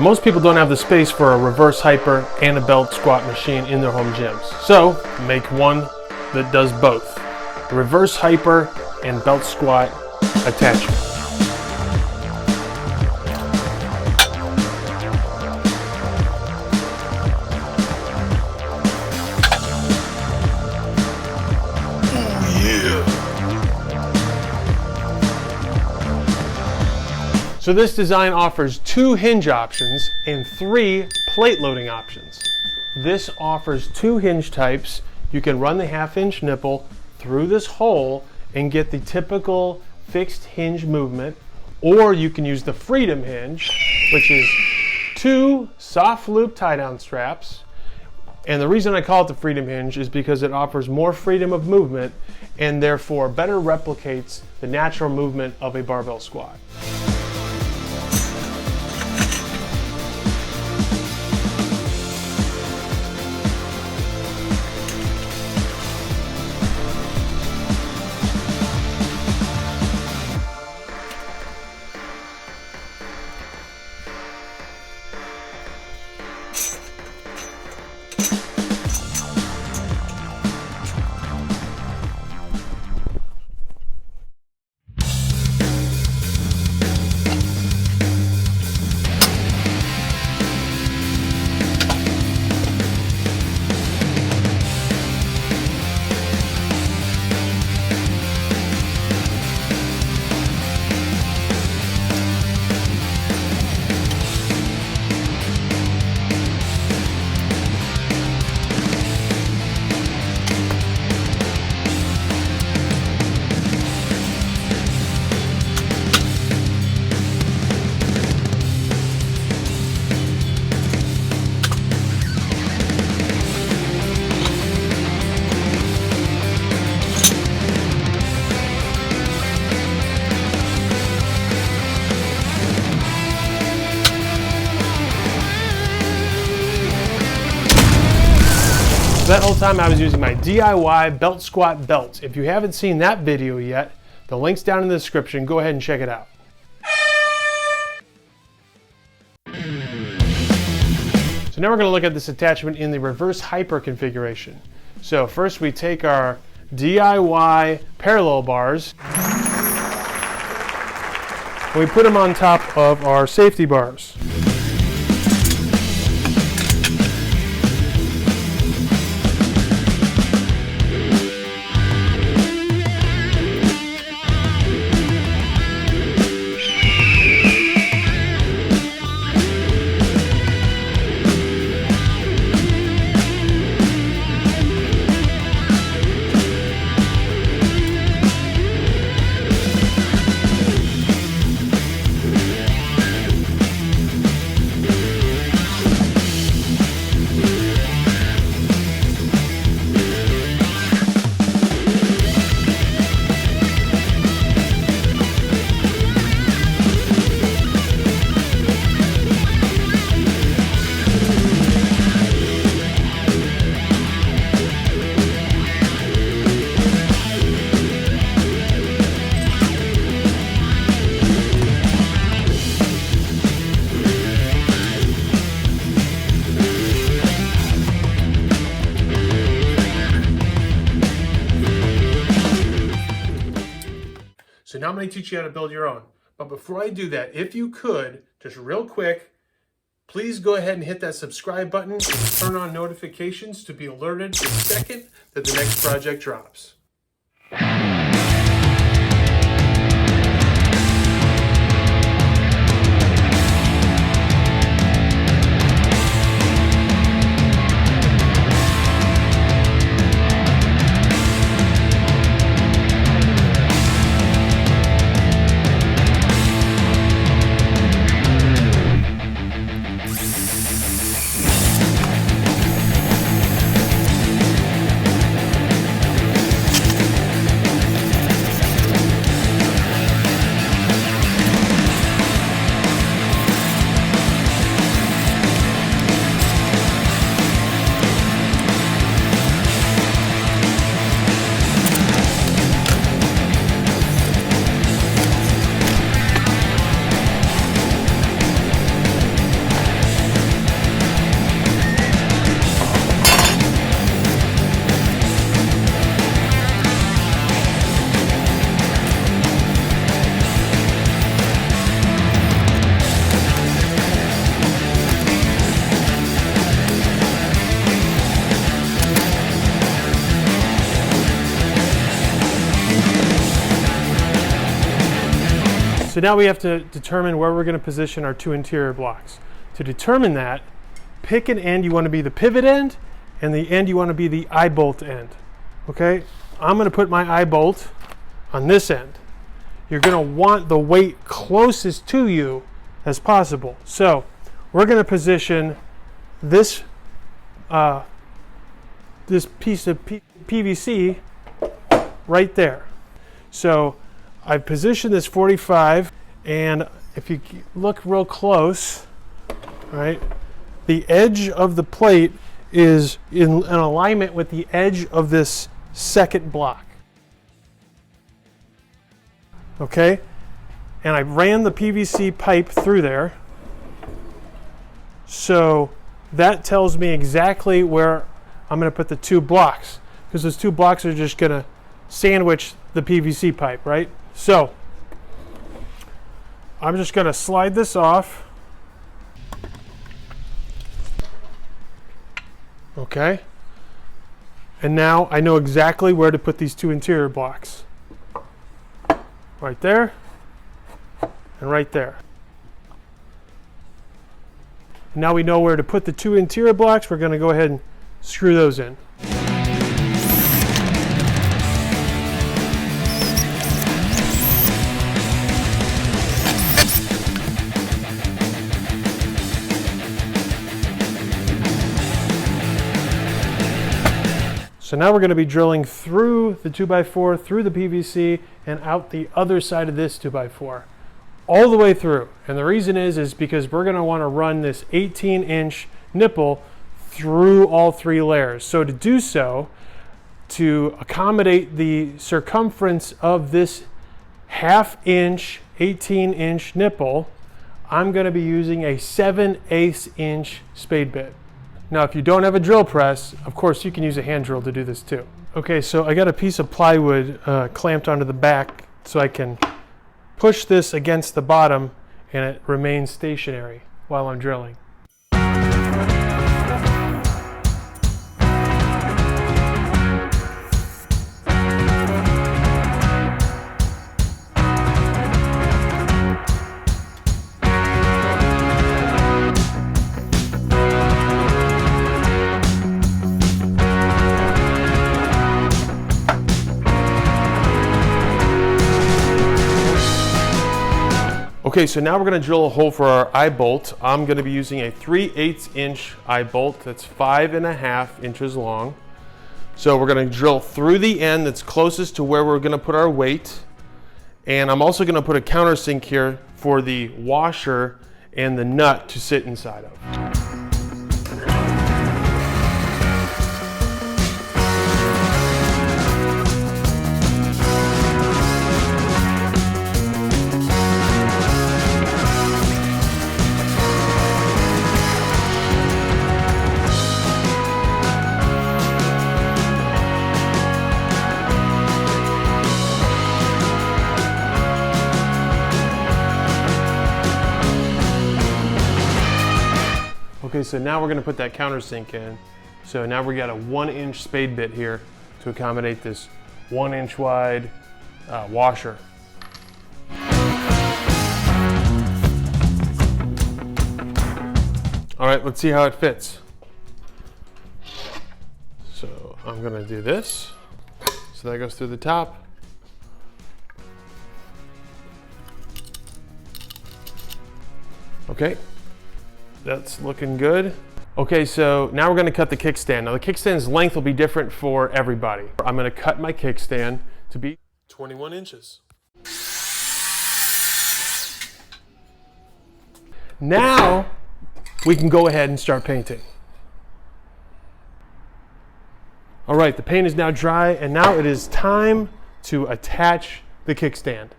But most people don't have the space for a reverse hyper and a belt squat machine in their home gyms. So make one that does both. Reverse hyper and belt squat attachment. So this design offers 2 hinge options and 3 plate loading options. This offers 2 hinge types. You can run the 1/2 inch nipple through this hole and get the typical fixed hinge movement, or you can use the freedom hinge, which is 2 soft loop tie down straps. And the reason I call it the freedom hinge is because it offers more freedom of movement and therefore better replicates the natural movement of a barbell squat. That whole time I was using my DIY belt squat belt. If you haven't seen that video yet, the link's down in the description. Go ahead and check it out. So now we're going to look at this attachment in the reverse hyper configuration. So first we take our DIY parallel bars and we put them on top of our safety bars. So now I'm going to teach you how to build your own. But before I do that, if you could, just real quick, please go ahead and hit that subscribe button and turn on notifications to be alerted the second that the next project drops. So now we have to determine where we're going to position our two interior blocks. To determine that, pick an end you want to be the pivot end, and the end you want to be the eyebolt end. Okay? I'm going to put my eyebolt on this end. You're going to want the weight closest to you as possible. So we're going to position this this piece of PVC right there. So I've positioned this 45, and if you look real close, right, the edge of the plate is in alignment with the edge of this second block. Okay? And I ran the PVC pipe through there. So that tells me exactly where I'm going to put the two blocks, because those two blocks are just going to sandwich the PVC pipe, right? So I'm just going to slide this off. Okay. And now I know exactly where to put these two interior blocks. Right there and right there. Now we know where to put the two interior blocks. We're going to go ahead and screw those in. So now we're going to be drilling through the 2x4, through the PVC, and out the other side of this 2x4. All the way through. And the reason is because we're going to want to run this 18-inch nipple through all three layers. So to do so, to accommodate the circumference of this half-inch, 18-inch nipple, I'm going to be using a 7/8 inch spade bit. Now, if you don't have a drill press, of course you can use a hand drill to do this too. Okay, so I got a piece of plywood clamped onto the back so I can push this against the bottom and it remains stationary while I'm drilling. Okay, so now we're going to drill a hole for our eye bolt. I'm going to be using a 3/8 inch eye bolt that's 5.5 inches long. So we're going to drill through the end that's closest to where we're going to put our weight. And I'm also going to put a countersink here for the washer and the nut to sit inside of. Okay, so now we're going to put that countersink in. So now we got a 1-inch spade bit here to accommodate this 1-inch wide washer. All right, let's see how it fits. So I'm going to do this. So that goes through the top. Okay. That's looking good. Okay, so now we're going to cut the kickstand. Now the kickstand's length will be different for everybody. I'm going to cut my kickstand to be 21 inches. Now we can go ahead and start painting. All right, the paint is now dry, and now it is time to attach the kickstand.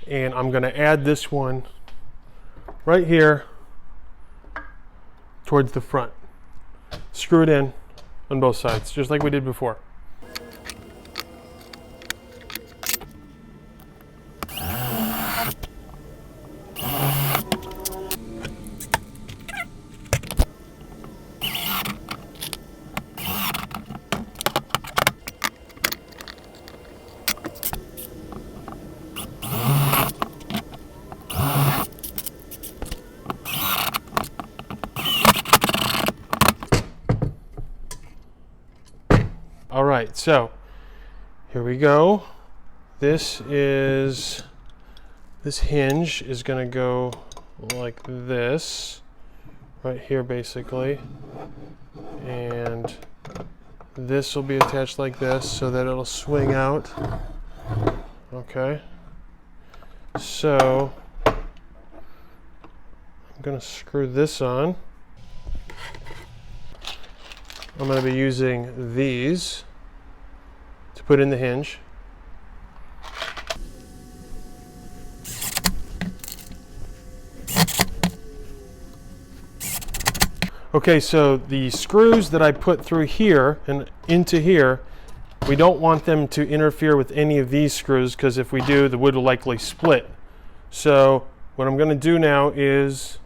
And I'm going to add this one right here towards the front. Screw it in on both sides, just like we did before. All right, so here we go. This hinge is going to go like this, right here basically, and this will be attached like this so that it'll swing out. Okay, so I'm going to screw this on. I'm going to be using these to put in the hinge. Okay, so the screws that I put through here and into here, we don't want them to interfere with any of these screws, because if we do, the wood will likely split. So what I'm going to do now is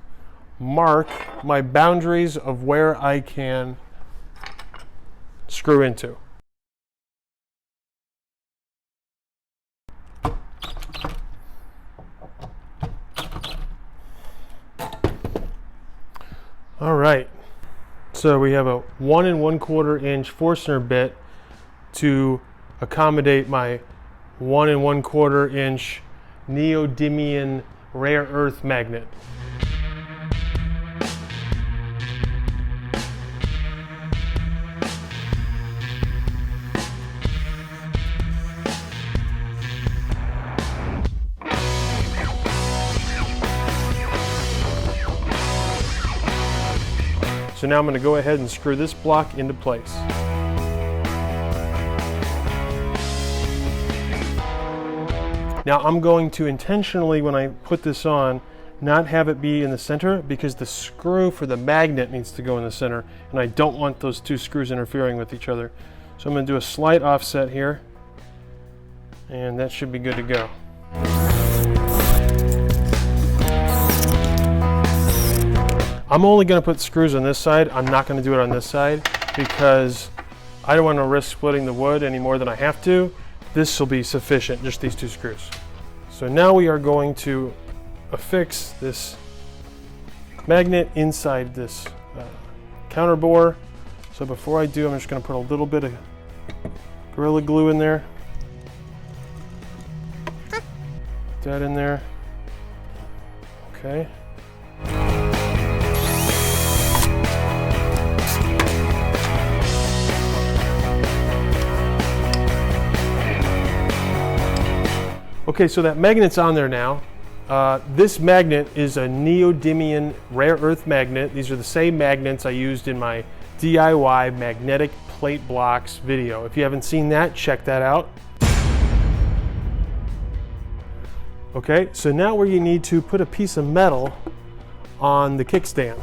mark my boundaries of where I can screw into. All right, so we have a 1 1/4 inch Forstner bit to accommodate my 1 1/4 inch neodymium rare earth magnet. So now I'm going to go ahead and screw this block into place. Now I'm going to intentionally, when I put this on, not have it be in the center, because the screw for the magnet needs to go in the center, and I don't want those two screws interfering with each other. So I'm going to do a slight offset here, and that should be good to go. I'm only going to put screws on this side. I'm not going to do it on this side because I don't want to risk splitting the wood any more than I have to. This will be sufficient, just these two screws. So now we are going to affix this magnet inside this counter bore. So before I do, I'm just going to put a little bit of Gorilla Glue in there. Put that in there. Okay. Okay, so that magnet's on there now. This magnet is a neodymium rare earth magnet. These are the same magnets I used in my DIY magnetic plate blocks video. If you haven't seen that, check that out. Okay, so now where you need to put a piece of metal on the kickstand.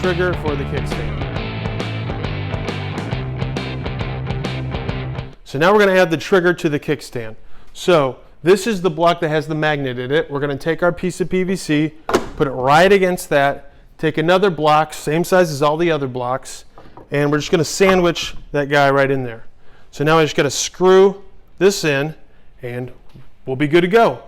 Trigger for the kickstand. So now we're going to add the trigger to the kickstand. So this is the block that has the magnet in it. We're going to take our piece of PVC, put it right against that, take another block, same size as all the other blocks, and we're just going to sandwich that guy right in there. So now I just got to screw this in and we'll be good to go.